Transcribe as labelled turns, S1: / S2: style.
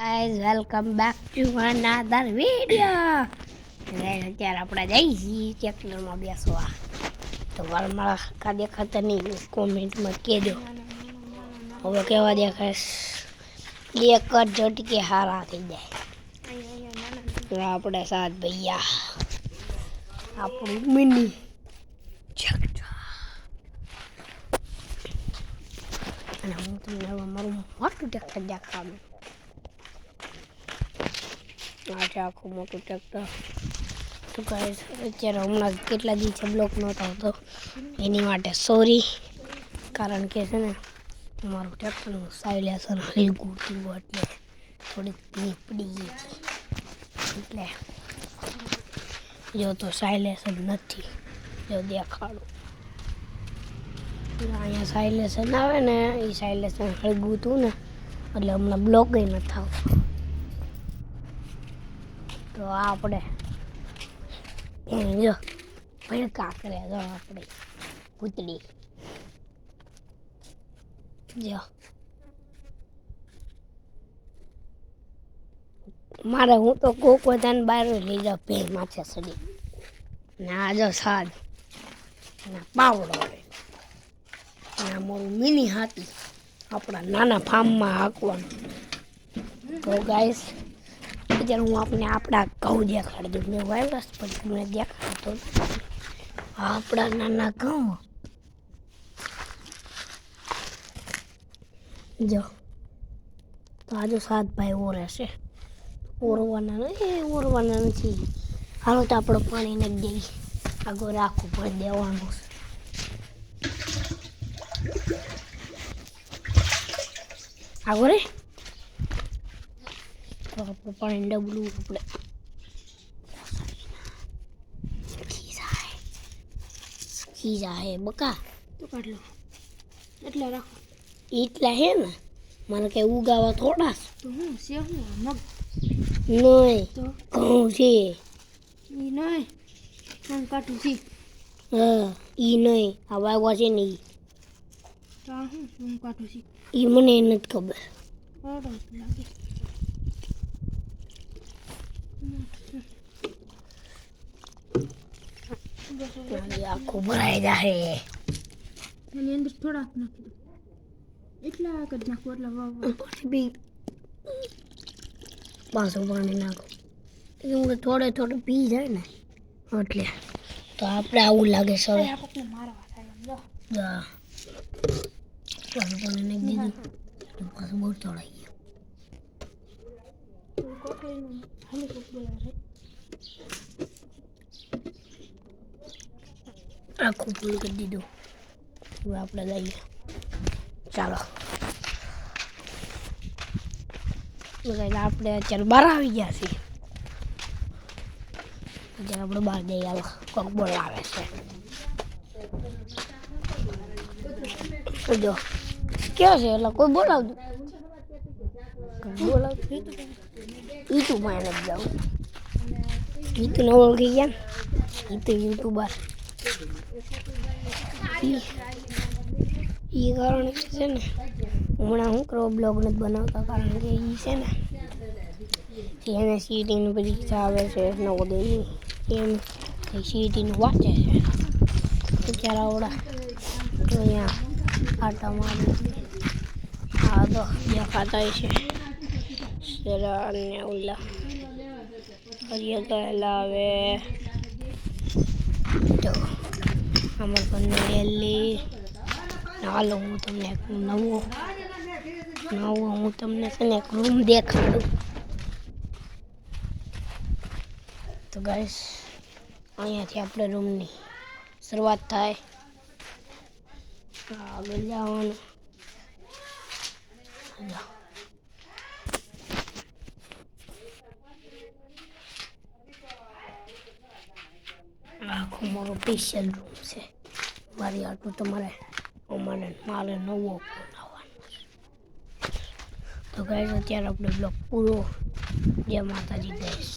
S1: guys, welcome back to another video. અત્યારે આપણે જઈ છીએ ટ્રેક્ટરમાં બેસવા. તો મારા કા દેખાતા નહીં કોમેન્ટમાં કહેજો. હવે કેવા દેખાશ એક જ ઝટકે હારા થઈ જાય. આપણે સાત ભૈયા આપણું મિની અને હું તમને હવે મારું મોટું ટ્રેક્ટર દેખાડું. આ છે આખું મોટું ટ્રેક્ટર. તો ગાઈસ અત્યારે હમણાં કેટલા દિવસે બ્લોક નહોતો આવતો એની માટે સોરી, કારણ કે છે ને મારું ટ્રેક્ટરનું સાયલેન્સર હલકું હતું એટલે થોડીક ભીખ પડી ગઈ હતી. એટલે જો તો સાયલેન્સર નથી, જો દેખાડું અહીંયા સાયલેન્સર આવે ને એ સાયલેન્સર હળગું હતું ને એટલે હમણાં બ્લોક નથી આવતું. તો આપણે જો ભડકા કરે જો આપણે પૂતળી જો મારે હું તો કોક બધાને બહાર લઈ જાઉં ભે માથે સડી ને આ જો સાદ ને પાવડો ને મારું મિની હાથી આપણા નાના ફાર્મમાં હાંકવાનું. તો ગાઈસ અત્યારે હું આપને આપણા ઘઉં દેખાડી દઉં. મેં વાયરસ પણ તમને દેખાડતો આપણા નાના ઘઉં જો. તો આજે સાત ભાઈ ઓરે છે, ઓરવાના નથી. હાલો તો આપણે પાણી નાખી દઈએ, આગળ રાખવું પડે દેવાનું છે. આગળ રે તો આપણે પાણી ડબલું આપણે જાય બકા તો કાઢલો એટલે રાખો એટલા હે ને મને કઈ ઉગાવા થોડા તો હું છે હું મગ નહીં તો ઘઉં છે ઈ નહીં હું કાઢું છું. હા ઈ નહીં આ વાગવા છે ને ઈ તો હું કાઢું છું ઈ મને નથી ખબર. લાગે આખું ભરાઈ જાય એની અંદર થોડાક નાખી દો એટલા જ નાખો એટલે પછી પાછું પાણી નાખો એટલે થોડે થોડું પી જાય ને એટલે. તો આપણે આવું લાગે છે હવે પાછું પાણી નાખી દીધું પાછું બહુ ચડાઈ ગયું. આખું પૂરું કરી દીધું. હવે આપણે લઈએ ચાલો. આપણે અત્યારે બહાર આવી ગયા છીએ. અત્યારે આપણે બહાર જઈએ. હાલો કોક બોલાવે છે જો ક્યાં છે એટલે કોઈ બોલાવતું ઈતું માં નથી જાઉં. ઈતું ને ઓળખી ગયા ને ઈતું યુટ્યુબર એ કારણ છે ને હમણાં હું કરો બ્લોગ નથી બનાવતા કારણ કે એ છે ને એને સીટીની પરીક્ષા આવે છે નવોદયની એમ સીટીનું વાંચે છે. અત્યારે આવડા અહીંયા આટા મારે આ તો દેખાતા છે શેરા ને ઓલા ફરિયા ગયેલા હવે તો અમાર ઘરને એલી. હાલો હું તમને એક નવો હું તમને છે ને એક રૂમ દેખાડું. તો ગાઈસ અહીંયાથી આપણે રૂમની શરૂઆત થાય. આગળ જવાનું આખો મારો સ્પેશિયલ રૂમ છે. મારી આટલું તમારે મારે નવો બનાવવાનો છે. તો ગાઈસ અત્યારે આપણે બ્લોગ પૂરો. જય માતાજી.